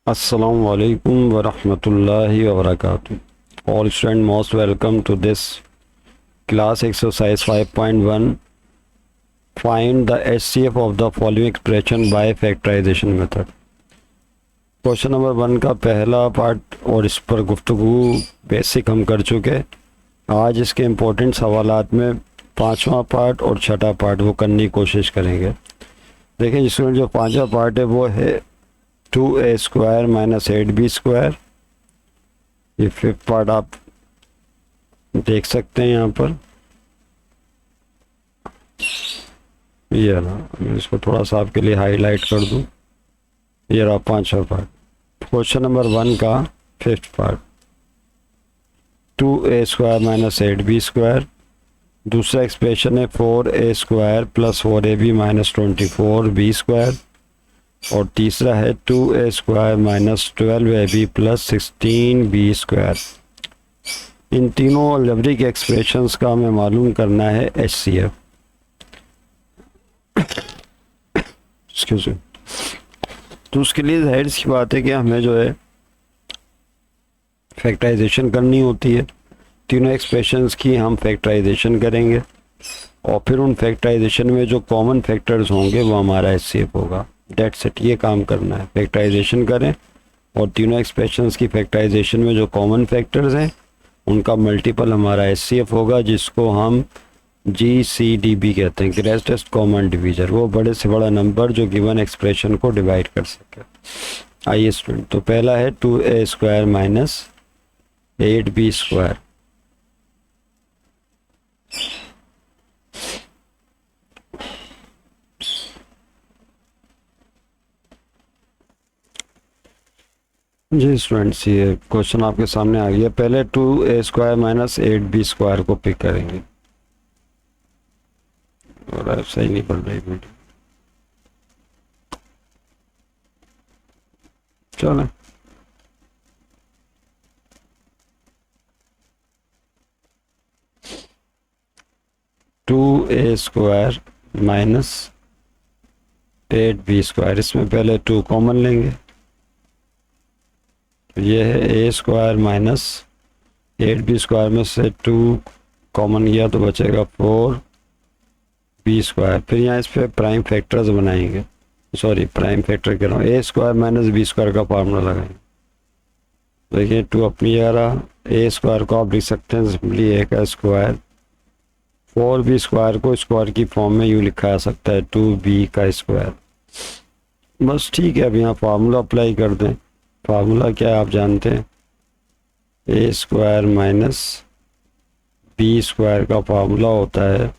Assalamu alaikum wa rahmatullahi wa barakatuh. All students most welcome to this class exercise 5.1. Find the HCF of the following expression by factorization method. Question number 1 का पहला part और इस पर गुफ्तगू basic हम कर चुके। आज इसके इम्पोर्टेंट सवालात में पांचवा पार्ट और छठा पार्ट वो करने की कोशिश करेंगे। देखिए जिसमें जो पांचवा पार्ट है वो है 2a² माइनस 8b²। ये फिफ्थ पार्ट आप देख सकते हैं यहाँ पर। ये ना मैं इसको थोड़ा सा आपके लिए हाईलाइट कर दूँ। ये रहा पांचवा पार्ट। क्वेश्चन नंबर 1 का fifth part 2a² minus 8b²। दूसरा एक्सप्रेशन है 4a² plus 4ab minus 24b²। और तीसरा है 2a² minus 12ab plus 16b²। इन तीनों अलजेब्रिक एक्सप्रेशंस का हमें मालूम करना है HCF। Excuse me. तो उसके लिए जाहिर सी बात है कि हमें जो है फैक्टराइजेशन करनी होती है। तीनों एक्सप्रेशंस की हम फैक्टराइजेशन करेंगे और फिर उन फैक्टराइजेशन में जो कॉमन फैक्टर्स होंगे वो हमारा HCF होगा। That's it. ये काम करना है, फैक्टराइजेशन करें और तीनों एक्सप्रेशंस की फैक्टराइजेशन में जो कॉमन फैक्टर्स हैं उनका मल्टीपल हमारा HCF होगा, जिसको हम GCDB कहते हैं, ग्रेटेस्ट कॉमन डिवीजर। वो बड़े से बड़ा नंबर जो गिवन एक्सप्रेशन को डिवाइड कर सके। आइए स्टूडेंट, तो पहला है 2a² माइनस 8b²। जी स्टूडेंट्स, ये क्वेश्चन आपके सामने आ गया। पहले 2a² माइनस 8b² को पिक करेंगे। और सही नहीं पढ़ रही वीडियो, चलो। टू a² माइनस 8b², इसमें पहले 2 कॉमन लेंगे। ये है a² माइनस 8b² में से 2 कॉमन गया तो बचेगा 4b²। फिर यहाँ इस पे प्राइम फैक्टर्स बनाएंगे, सॉरी प्राइम फैक्टर कह रहा हूँ, a² माइनस b² का फार्मूला लगाएंगे। देखिए 2 अपनी जगह रहा, a² को आप लिख सकते हैं सिंपली a का स्क्वायर। 4b² को स्क्वायर की फॉर्म में यूँ लिखा जा सकता है 2b का स्क्वायर। बस ठीक है, अब यहाँ फार्मूला अप्लाई कर दें। फार्मूला क्या है आप जानते हैं, a² माइनस b² का फार्मूला होता है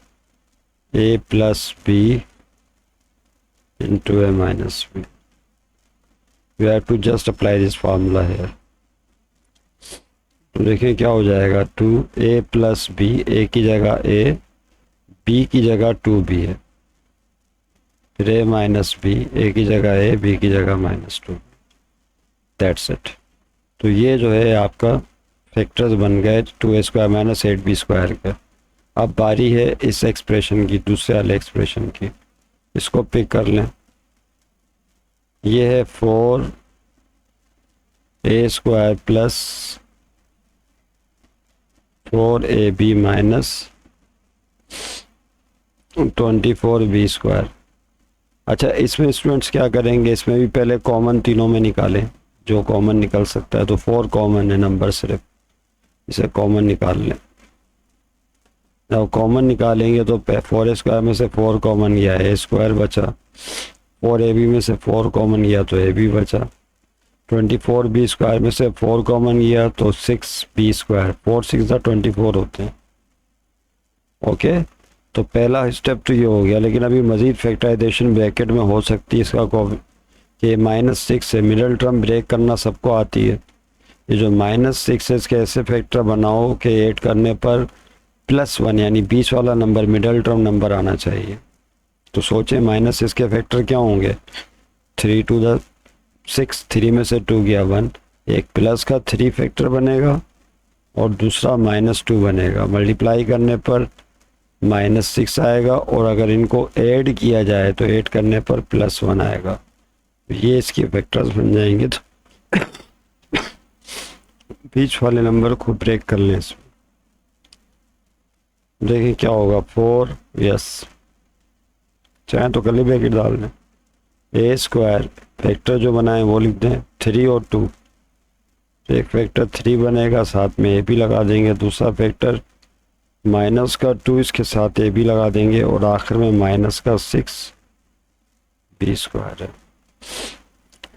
a plus B into a minus B. We have to just apply this formula है। तो देखें क्या हो जाएगा, 2a प्लस बी, a की जगह a, b की जगह 2b है, फिर a माइनस बी, a की जगह a, b की जगह माइनस 2। That's it. तो ये जो है आपका फैक्टर्स बन गए 2a² माइनस 8b² का। अब बारी है इस एक्सप्रेशन की, दूसरे वाले एक्सप्रेशन की। इसको पिक कर लें। ये है 4a² plus 4ab minus 24b²। अच्छा, इसमें स्टूडेंट्स क्या करेंगे, इसमें भी पहले कॉमन तीनों में निकालें जो कॉमन निकल सकता है। तो 4 कॉमन है नंबर, सिर्फ इसे कॉमन निकाल लें। जब कॉमन निकालेंगे तो 4a² में से 4 कॉमन गया, a² बचा। 4ab में से 4 कॉमन गया तो ab बचा। 24b² में से 4 कॉमन गया तो 6b²। 4 6 24 होते हैं। ओके, तो पहला स्टेप तो ये हो गया। लेकिन अभी मज़ीद फैक्टराइजेशन ब्रैकेट में हो सकती है इसका कि -6 से मिडिल टर्म ब्रेक करना सबको आती है। ये जो -6 है इसके ऐसे फैक्टर बनाओ कि 8 करने पर +1 यानी 20 वाला नंबर मिडिल टर्म नंबर आना चाहिए। तो सोचें -6 के फैक्टर क्या होंगे, 3 to the 6, 3 में से 2 गया 1, एक प्लस का 3 फैक्टर बनेगा और दूसरा -2 बनेगा। मल्टीप्लाई करने पर -6 आएगा और अगर इनको ऐड किया जाए तो ऐड करने पर +1 आएगा। ये इसके फैक्टर्स बन जाएंगे। तो बीच वाले नंबर को ब्रेक कर लें इसमें, देखें क्या होगा। 4, यस, चाहे तो कर्ली ब्रैकेट डाल दें। ए स्क्वायर फैक्टर जो बनाए वो लिख दें 3 और 2, तो एक फैक्टर 3 बनेगा, साथ में ए भी लगा देंगे, दूसरा फैक्टर माइनस का 2 इसके साथ ए भी लगा देंगे, और आखिर में माइनस का 6 बी स्क्वायर है।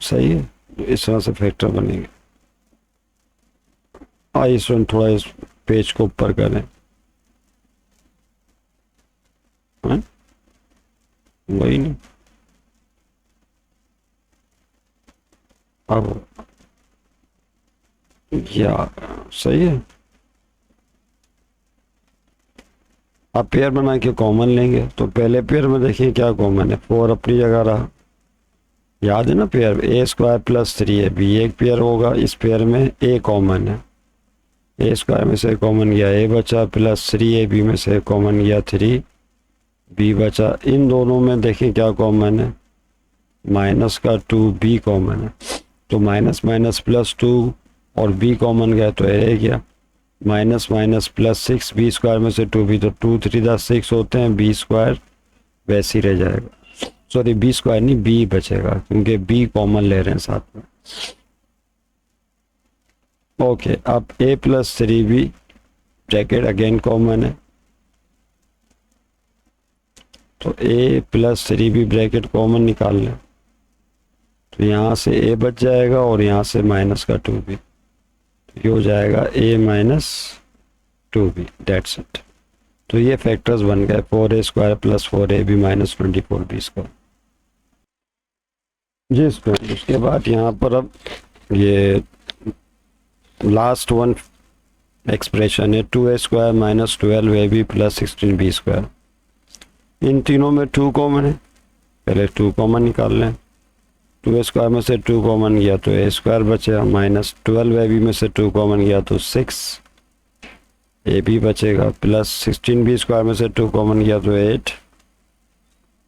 सही है, तो इस तरह से फैक्टर बनेंगे। आइए स्टूडेंट थोड़ा इस पेज को ऊपर करें, हैं? वही नहीं, अब या सही है। आप पेयर बना के कॉमन लेंगे, तो पहले पेयर में देखिए क्या कॉमन है, 4 अपनी जगह रहा, याद है ना पेयर, ए स्क्वायर प्लस 3 है, बी एक पेयर होगा, इस पेयर में ए कॉमन है, ए स्क्वायर में से कॉमन गया ए बचा, प्लस 3 ए बी में से कॉमन गया 3 बी बचा। इन दोनों में देखें क्या कॉमन है, माइनस का 2 बी कॉमन है, तो माइनस माइनस प्लस 2 और बी कॉमन गया तो ए गया, minus minus plus 6 B square में से 2 बी, तो 2 3 6 होते हैं, बी स्क्वायर वैसे ही रह जाएगा, सॉरी बी स्क्वायर नहीं बी बचेगा, क्योंकि बी कॉमन ले रहे हैं साथ में। ओके, अब A plus 3 B bracket again common है, तो A plus 3 B bracket common निकाल लें, तो यहाँ से ए बच जाएगा और यहाँ से माइनस का 2 बी, ये हो जाएगा A minus 2 B, that's it. तो ये फैक्टर्स बन गए 4 A square plus 4 A B minus 24 B square. जी स्टूडेंट, उसके बाद यहाँ पर अब ये लास्ट वन एक्सप्रेशन है 2 A square minus 12 A B plus 16 B square. इन तीनों में 2 कॉमन है, पहले 2 कॉमन निकाल लें, 2 ए स्क्वायर में से 2 कॉमन गया तो ए स्क्वायर बचेगा, माइनस 12 ए बी में से 2 कॉमन गया तो 6 ए बी बचेगा, प्लस 16 बी स्क्वायर में से 2 कॉमन गया तो 8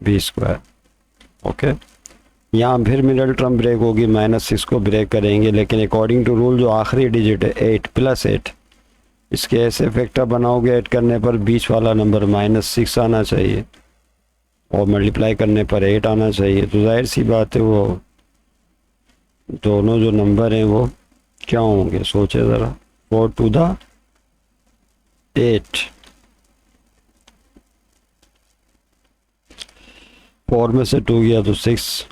बी स्क्वायर। ओके, यहाँ फिर मिडल टर्म ब्रेक होगी, माइनस 6 को ब्रेक करेंगे, लेकिन अकॉर्डिंग टू रूल जो आखिरी डिजिट है 8 प्लस 8, इसके ऐसे फैक्टर बनाओगे ऐड करने पर बीच वाला नंबर -6 आना चाहिए और मल्टीप्लाई करने पर 8 आना चाहिए। तो जाहिर सी बात है वो दोनों जो नंबर हैं वो क्या होंगे, सोचे ज़रा। 4 टू द 8, 4 में से 2 गया तो 6,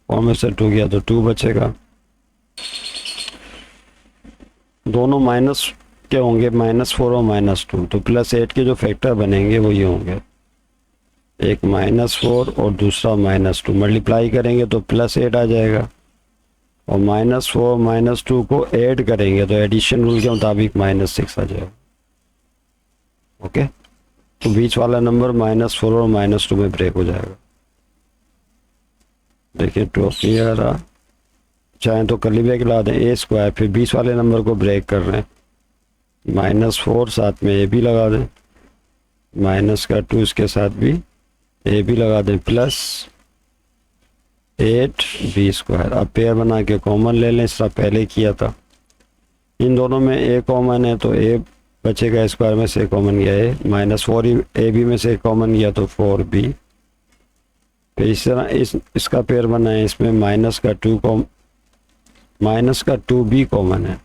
4 में से 2 गया तो 2 बचेगा। दोनों माइनस के होंगे, -4 और -2, तो +8 के जो फैक्टर बनेंगे वो ये होंगे, एक -4 और दूसरा -2, मल्टीप्लाई करेंगे तो +8 आ जाएगा, और -4 -2 को ऐड करेंगे तो एडिशन रूल के मुताबिक -6 आ जाएगा। ओके, तो बीच वाला नंबर -4 और -2 में ब्रेक हो जाएगा। देखिए 2 क्लियर रहा, चाहे तो कर्ली ब्रैकेट ला दें ए स्क्वायर, फिर बीच वाले नंबर को ब्रेक कर रहे हैं, -4 साथ में ए भी लगा दें, माइनस का 2 इसके साथ भी ए भी लगा दें, प्लस 8 बी स्क्वायर। अब पेयर बना के कॉमन ले लें, इस तरह पहले किया था। इन दोनों में ए कॉमन है तो ए बचेगा, स्क्वायर में से कॉमन गया ए, -4 ए बी में से कॉमन गया तो 4 बी। फिर इस तरह इसका पेयर बनाए, इसमें माइनस का 2 बी कॉमन है,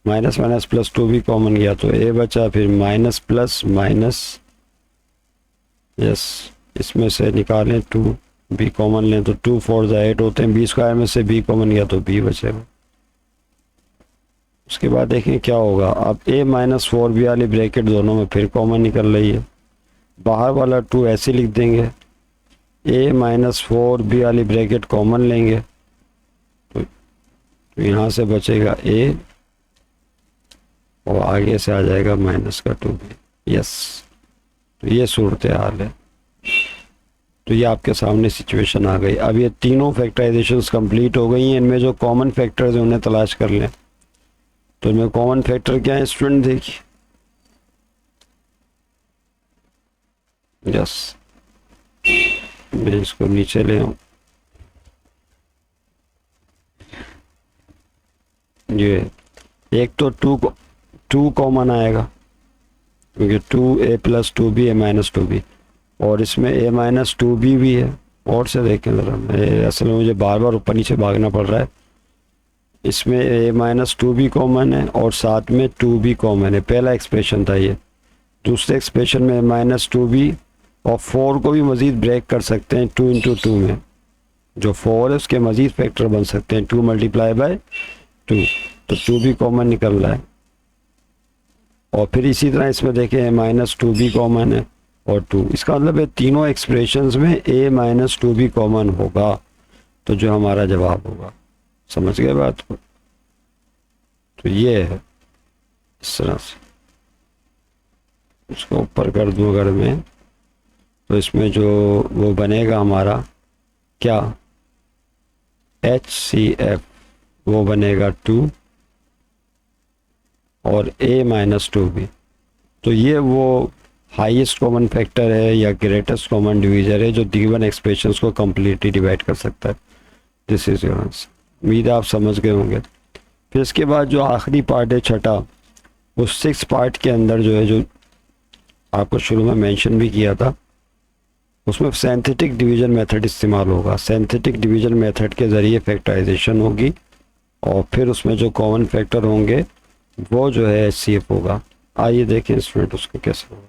माइनस माइनस प्लस 2 भी कॉमन गया तो ए बचा, फिर माइनस प्लस माइनस, यस, इसमें से निकालें 2 बी कॉमन लें तो 2 4 8 होते हैं, बी स्क्वायर में से बी कॉमन गया तो बी बचेगा। उसके बाद देखें क्या होगा, अब a -4 बी वाली ब्रैकेट दोनों में फिर कॉमन निकल रही है, बाहर वाला 2 ऐसे लिख देंगे, a -4 बी वाली ब्रैकेट कॉमन लेंगे तो यहाँ से बचेगा a और आगे से आ जाएगा -2 बी। यस, तो ये सूरत हाल है। तो ये आपके सामने सिचुएशन आ गई। अब ये तीनों फैक्टराइजेशंस कंप्लीट हो गई हैं, इनमें जो कॉमन फैक्टर्स हैं उन्हें तलाश कर लें। तो इनमें कॉमन फैक्टर क्या है स्टूडेंट, देखिए, यस, मैं इसको नीचे ले आऊँ, ये एक तो टू कॉमन आएगा क्योंकि 2a + 2b a - 2b, और इसमें a - 2b भी है। और से देखें ज़रा, असल में मुझे बार बार ऊपर नीचे भागना पड़ रहा है। इसमें a - 2b कॉमन है और साथ में 2b कॉमन है। पहला एक्सप्रेशन था ये। दूसरे एक्सप्रेशन में a - 2b, और 4 को भी मज़ीद ब्रेक कर सकते हैं 2 × 2 में। जो 4 है उसके मज़ीद फैक्टर बन सकते हैं 2 × 2, तो 2b कॉमन निकल रहा है। और फिर इसी तरह इसमें देखें a - 2b कॉमन है और 2, इसका मतलब है तीनों एक्सप्रेशंस में a - 2b कॉमन होगा, तो जो हमारा जवाब होगा। समझ गए बात को? तो ये है इस तरह से। इसको ऊपर कर दूँ अगर मैं, तो इसमें जो वो बनेगा हमारा क्या, HCF, वो बनेगा 2 और a - 2b। तो ये वो हाईएस्ट कॉमन फैक्टर है या ग्रेटेस्ट कॉमन डिवीजर है जो गिवन एक्सप्रेशंस को कम्प्लीटली डिवाइड कर सकता है। This is your answer. उम्मीद है आप समझ गए होंगे। फिर इसके बाद जो आखिरी पार्ट है छठा, वो 6 पार्ट के अंदर जो है, जो आपको शुरू में मेंशन भी किया था, उसमें सिंथेटिक डिवीजन मेथड इस्तेमाल होगा। सिंथेटिक डिवीजन मेथड के ज़रिए फैक्टराइजेशन होगी और फिर उसमें जो कॉमन फैक्टर होंगे वो जो है HCF होगा। आइए देखें स्टूडेंट उसको कैसे होगा।